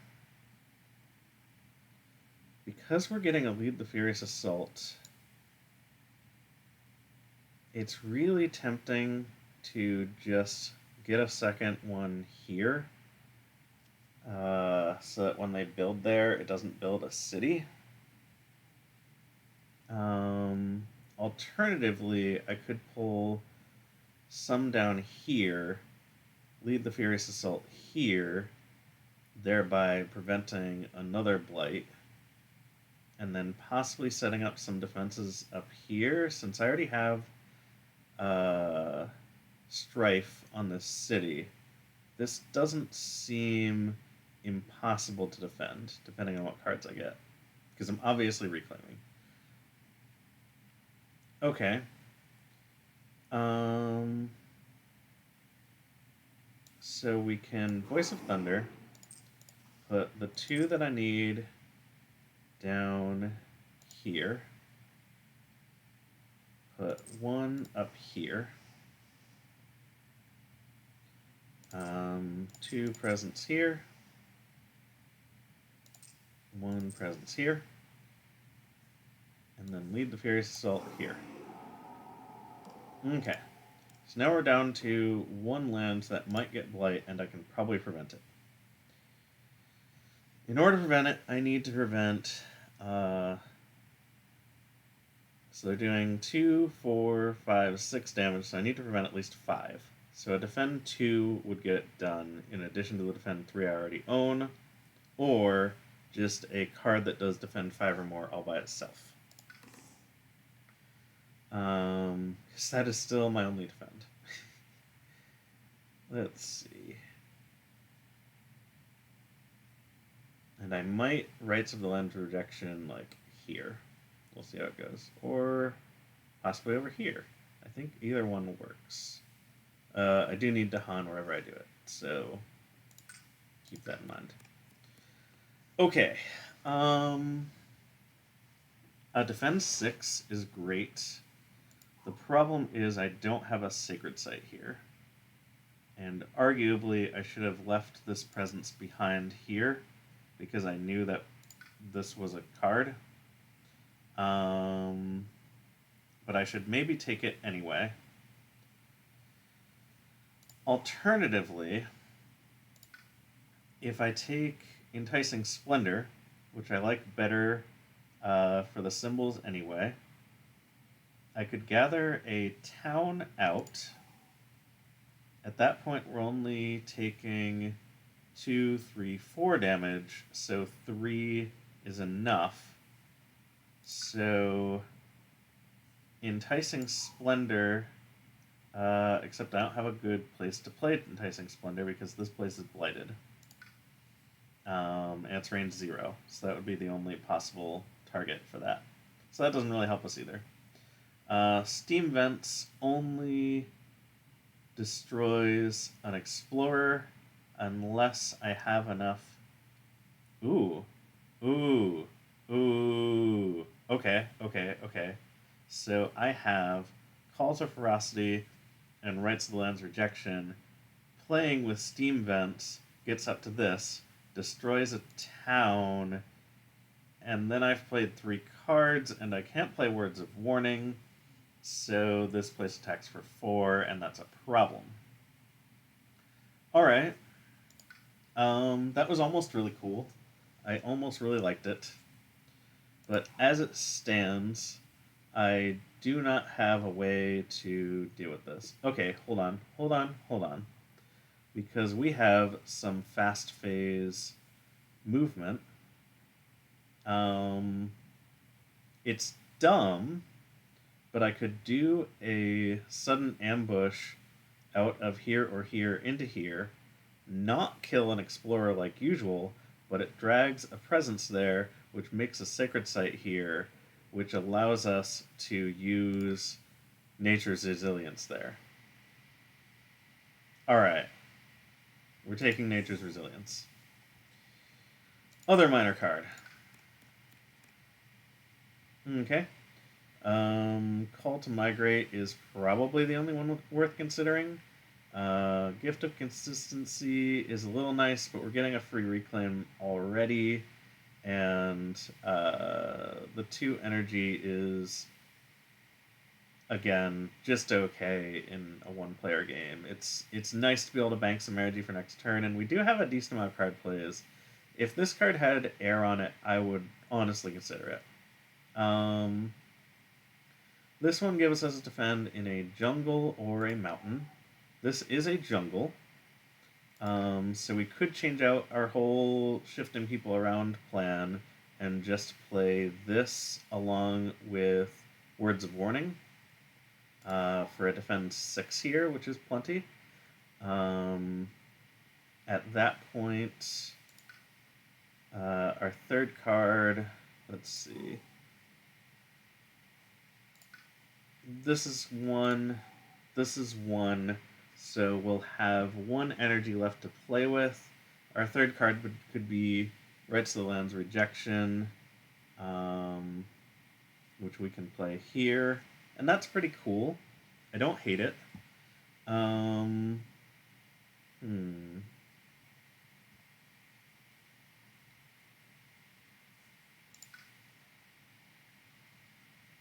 Because we're getting a Lead the Furious Assault, it's really tempting to just get a second one here. So that when they build there, it doesn't build a city. Alternatively, I could pull some down here, Lead the Furious Assault here, thereby preventing another Blight, and then possibly setting up some defenses up here, since I already have Strife on this city. This doesn't seem impossible to defend, depending on what cards I get, because I'm obviously reclaiming. Okay. So we can Voice of Thunder, put the 2 that I need down here, put 1 up here, 2 presents here, 1 presence here, and then Lead the Furious Assault here. Okay. So now we're down to 1 land that might get Blight, and I can probably prevent it. In order to prevent it, I need to prevent... so they're doing 2, 4, 5, 6 damage, so I need to prevent at least 5. So a Defend 2 would get it done, in addition to the Defend 3 I already own, or just a card that does Defend 5 or more all by itself. Because that is still my only defend. Let's see. And I might Rites of the Land Rejection, like, here. We'll see how it goes. Or possibly over here. I think either one works. I do need Dahan wherever I do it, so keep that in mind. Okay. Defend 6 is great. The problem is I don't have a Sacred Site here. And arguably I should have left this presence behind here because I knew that this was a card. But I should maybe take it anyway. Alternatively, if I take Enticing Splendor, which I like better for the symbols anyway, I could gather a town out. At that point, we're only taking 2, 3, 4 damage, so 3 is enough. So, Enticing Splendor, except I don't have a good place to play Enticing Splendor because this place is blighted. And it's range 0, so that would be the only possible target for that. So that doesn't really help us either. Steam Vents only destroys an Explorer unless I have enough... Ooh. Okay. So I have Call to Ferocity and Rites of the Land's Rejection. Playing with Steam Vents gets up to this, destroys a town, and then I've played 3 cards, and I can't play Words of Warning, so this place attacks for 4, and that's a problem. Alright. That was almost really cool. I almost really liked it. But as it stands, I do not have a way to deal with this. Okay, hold on. Because we have some fast phase movement. It's dumb, but I could do a sudden ambush out of here or here into here, not kill an explorer like usual, but it drags a presence there, which makes a sacred site here, which allows us to use nature's resilience there. Alright, we're taking nature's resilience. Other minor card. Okay. Call to Migrate is probably the only one worth considering. Gift of Consistency is a little nice, but we're getting a free reclaim already. And the 2 energy is, again, just okay in a 1-player game. It's nice to be able to bank some energy for next turn, and we do have a decent amount of card plays. If this card had air on it, I would honestly consider it. This one gives us a defend in a jungle or a mountain. This is a jungle. So we could change out our whole shifting people around plan and just play this along with Words of Warning for a defend 6 here, which is plenty. At that point, our third card, let's see. This is 1. This is 1. So we'll have 1 energy left to play with. Our third card could be Rights to the Land's Rejection, which we can play here. And that's pretty cool. I don't hate it.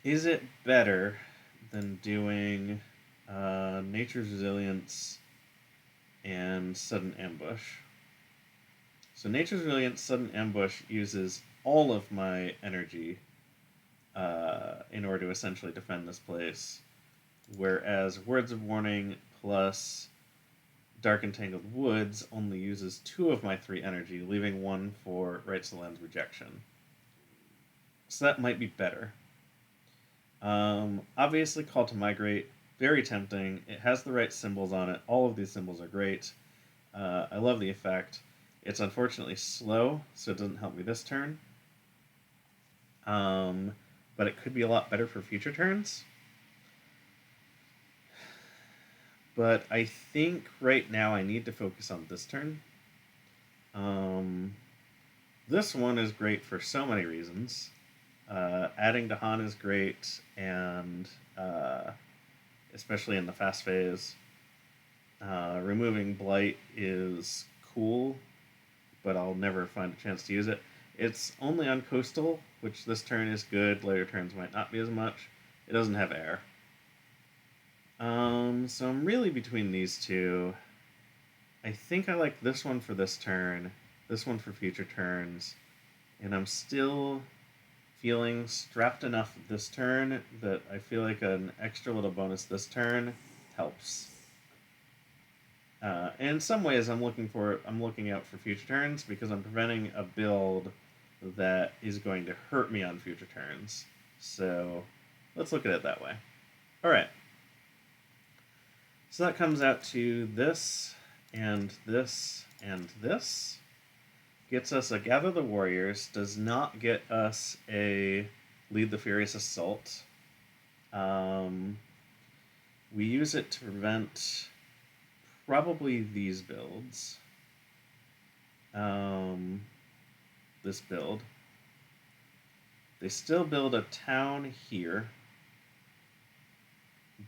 Is it better than doing Nature's Resilience and Sudden Ambush? So Nature's Resilience, Sudden Ambush uses all of my energy in order to essentially defend this place, whereas Words of Warning plus Dark Entangled Woods only uses 2 of my 3 energy, leaving 1 for Rights to the Land's Rejection. So that might be better. Obviously, Call to Migrate, very tempting. It has the right symbols on it. All of these symbols are great. I love the effect. It's unfortunately slow, so it doesn't help me this turn. But it could be a lot better for future turns. But I think right now I need to focus on this turn. This one is great for so many reasons. Adding Dahan is great, and especially in the fast phase. Removing Blight is cool, but I'll never find a chance to use it. It's only on Coastal, which this turn is good. Later turns might not be as much. It doesn't have air. So I'm really between these two. I think I like this one for this turn, this one for future turns, and I'm still feeling strapped enough this turn that I feel like an extra little bonus this turn helps. In some ways, I'm looking out for future turns because I'm preventing a build that is going to hurt me on future turns. So let's look at it that way. All right. So that comes out to this and this and this. Gets us a Gather the Warriors, does not get us a Lead the Furious Assault. We use it to prevent probably these builds. This build. They still build a town here,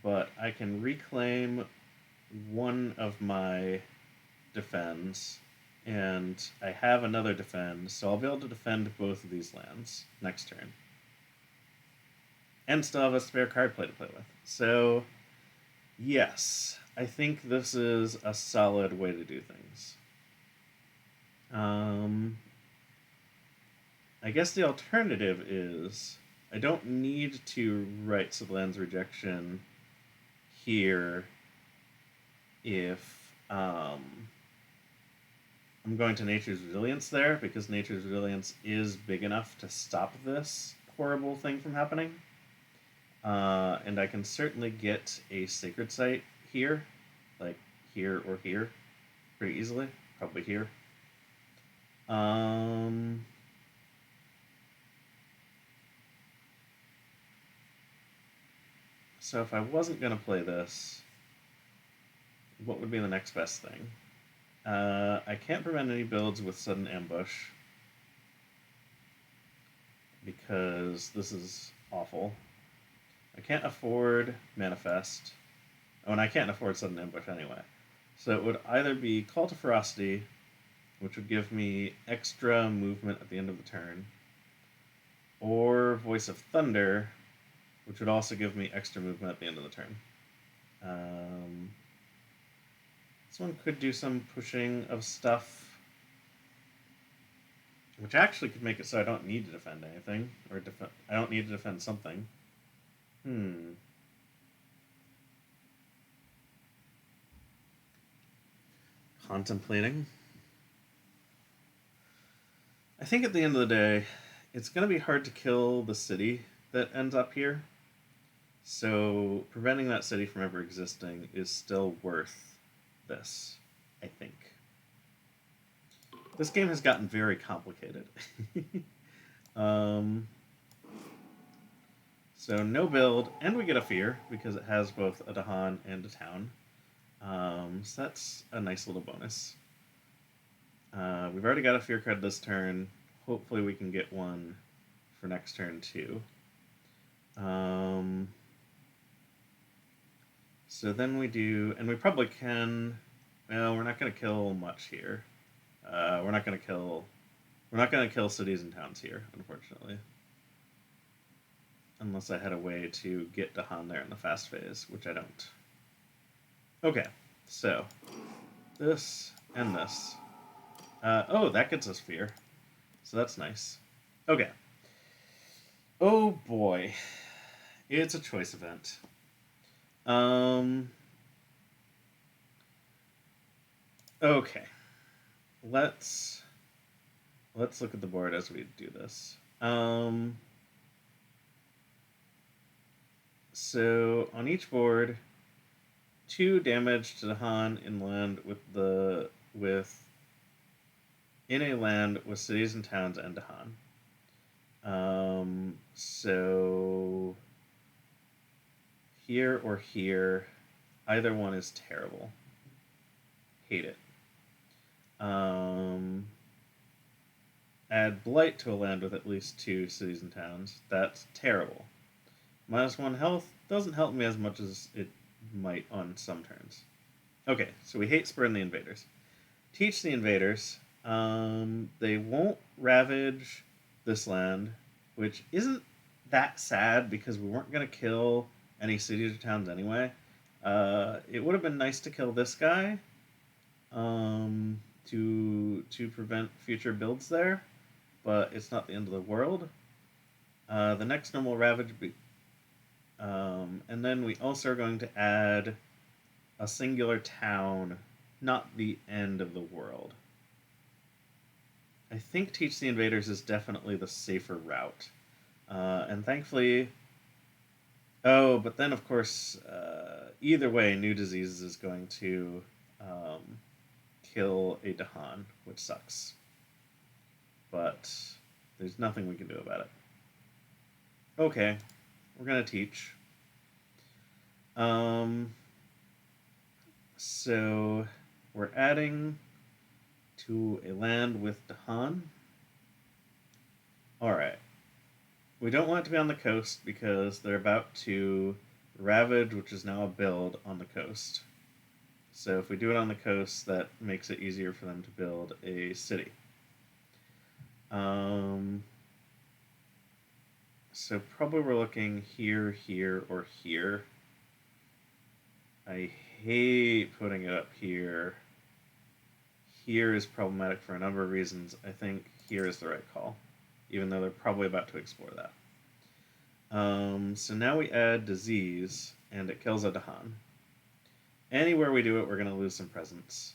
but I can reclaim one of my defends, and I have another defend, so I'll be able to defend both of these lands next turn. And still have a spare card play to play with. So, yes, I think this is a solid way to do things. I guess the alternative is I don't need to write to the Land's Rejection here if I'm going to Nature's Resilience there, because Nature's Resilience is big enough to stop this horrible thing from happening. And I can certainly get a sacred site here, like here or here, pretty easily. Probably here. Um, so if I wasn't gonna play this, what would be the next best thing? I can't prevent any builds with sudden ambush because this is awful. I can't afford manifest. Oh, and I can't afford sudden ambush anyway. So it would either be Call to Ferocity, which would give me extra movement at the end of the turn, or Voice of Thunder, which would also give me extra movement at the end of the turn. Um, this one could do some pushing of stuff, which actually could make it so I don't need to defend anything, or I don't need to defend something. Contemplating. I think at the end of the day, it's going to be hard to kill the city that ends up here. So preventing that city from ever existing is still worth this, I think. This game has gotten very complicated. um, so no build, and we get a fear because it has both a Dahan and a town. So that's a nice little bonus. We've already got a fear card this turn. Hopefully we can get one for next turn too. So then we do, and we probably can. Well, we're not going to kill much here. We're not going to kill cities and towns here, unfortunately. Unless I had a way to get Dahan there in the fast phase, which I don't. Okay, so this and this. Oh, that gets us fear. So that's nice. Okay. Oh boy. It's a choice event. Okay. Let's look at the board as we do this. So on each board, 2 damage to the Han in land in a land with cities and towns and Dahan. So here or here, either one is terrible. Hate it. Add Blight to a land with at least 2 cities and towns. That's terrible. -1 health doesn't help me as much as it might on some turns. Okay, so we hate Spurn the Invaders. Teach the Invaders. They won't ravage this land, which isn't that sad because we weren't going to kill any cities or towns anyway. It would have been nice to kill this guy to prevent future builds there, but it's not the end of the world. The next normal ravage and then we also are going to add a singular town, not the end of the world. I think Teach the Invaders is definitely the safer route. And thankfully... Oh, but then, of course, either way, New Diseases is going to kill a Dahan, which sucks. But there's nothing we can do about it. Okay, we're going to teach. So we're adding to a land with Dahan. Alright. We don't want it to be on the coast because they're about to ravage, which is now a build, on the coast. So if we do it on the coast, that makes it easier for them to build a city. So probably we're looking here, here, or here. I hate putting it up here. Here is problematic for a number of reasons. I think here is the right call, even though they're probably about to explore that. So now we add Disease, and it kills a Dahan. Anywhere we do it, we're going to lose some presence.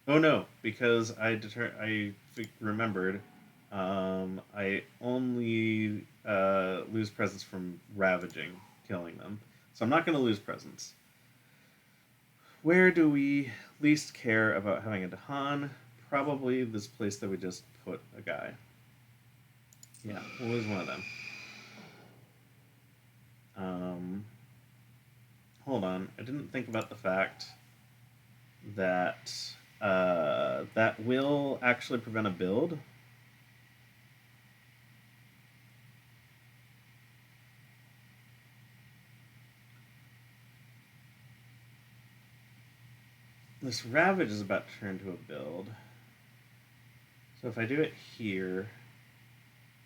Oh no, because I remembered I only lose presence from ravaging, killing them. So I'm not going to lose presence. Where do we least care about having a Dahan? Probably this place that we just put a guy. Yeah, we'll lose one of them. Um, hold on. I didn't think about the fact that that will actually prevent a build. This Ravage is about to turn into a build. So if I do it here,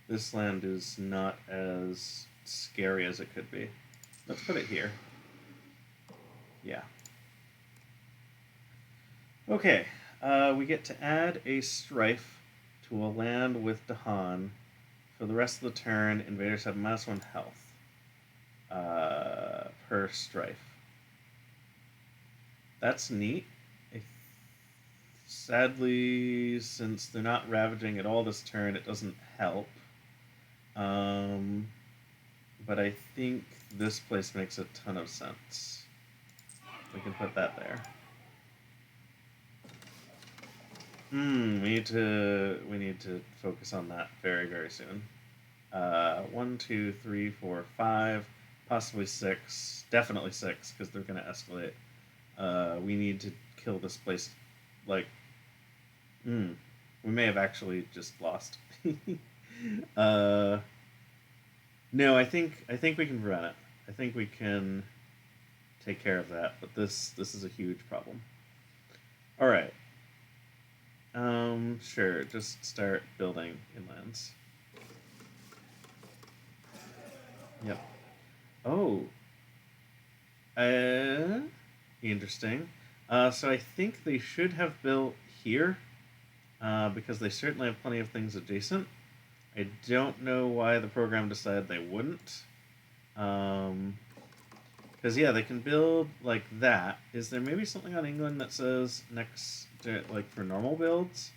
this land is not as scary as it could be. Let's put it here. Yeah. Okay, we get to add a strife to a land with Dahan. For the rest of the turn, invaders have -1 health per strife. That's neat. Sadly, since they're not ravaging at all this turn, it doesn't help. But I think this place makes a ton of sense. We can put that there. We need to focus on that very, very soon. 1, 2, 3, 4, 5, possibly 6, definitely 6 because they're going to escalate. We need to kill this place. Like, we may have actually just lost. No, I think we can prevent it. I think we can take care of that. But this is a huge problem. All right. Sure. Just start building inlands. Yep. Oh. Interesting. So I think they should have built here, because they certainly have plenty of things adjacent. I don't know why the program decided they wouldn't. Because yeah, they can build like that. Is there maybe something on England that says next, like for normal builds?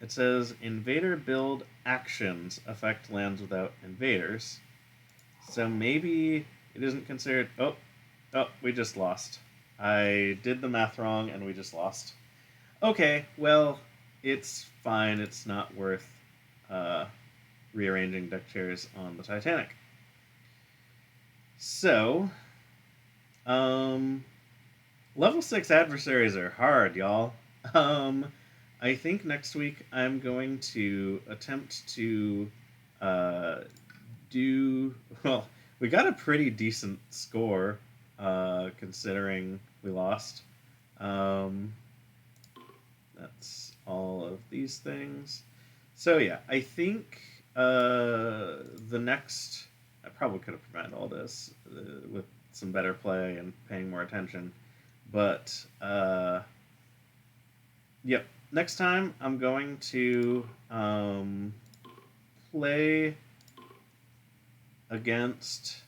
It says invader build actions affect lands without invaders. So maybe it isn't considered. Oh, we just lost. I did the math wrong and we just lost. Okay, well, it's fine. It's not worth rearranging deck chairs on the Titanic. So, level 6 adversaries are hard, y'all. I think next week I'm going to attempt to do. Well, we got a pretty decent score considering we lost. That's all of these things. So yeah, I think the next. I probably could have prevented all this with some better play and paying more attention, but yep. Next time I'm going to play against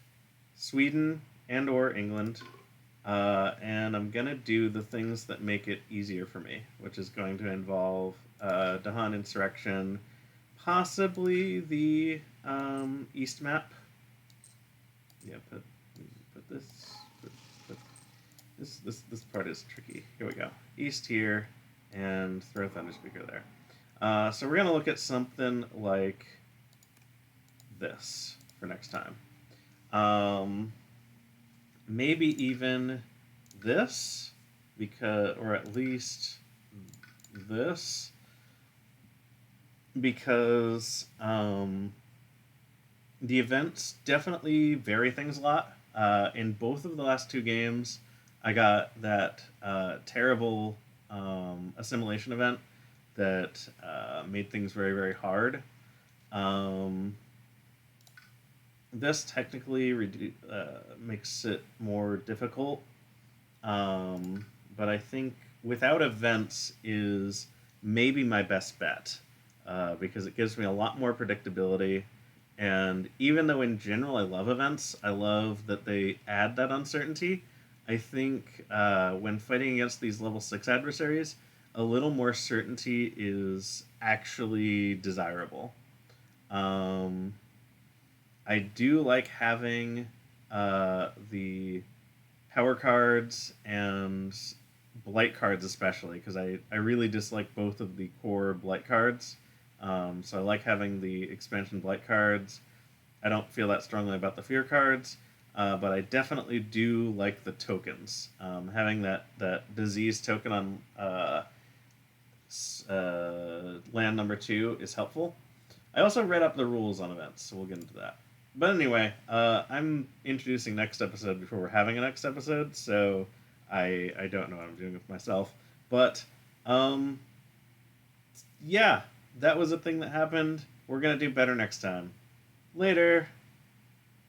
Sweden and or England, and I'm gonna do the things that make it easier for me, which is going to involve Dahan Insurrection, possibly the East map. Yeah, put this. Put this part is tricky. Here we go. East here, and throw Thunderspeaker there. So we're gonna look at something like this for next time. Maybe even this, because, or at least this, because the events definitely vary things a lot. In both of the last 2 games, I got that terrible assimilation event that made things very, very hard. This technically makes it more difficult, but I think without events is maybe my best bet, because it gives me a lot more predictability. And even though in general I love events, I love that they add that uncertainty. I think when fighting against these level 6 adversaries, a little more certainty is actually desirable. Um, I do like having the power cards and blight cards, especially because I really dislike both of the core blight cards. So I like having the expansion blight cards. I don't feel that strongly about the fear cards, but I definitely do like the tokens. Having that disease token on land number 2 is helpful. I also read up the rules on events, so we'll get into that. But anyway, I'm introducing next episode before we're having a next episode, so I don't know what I'm doing with myself. But um, yeah, that was a thing that happened. We're gonna do better next time. Later.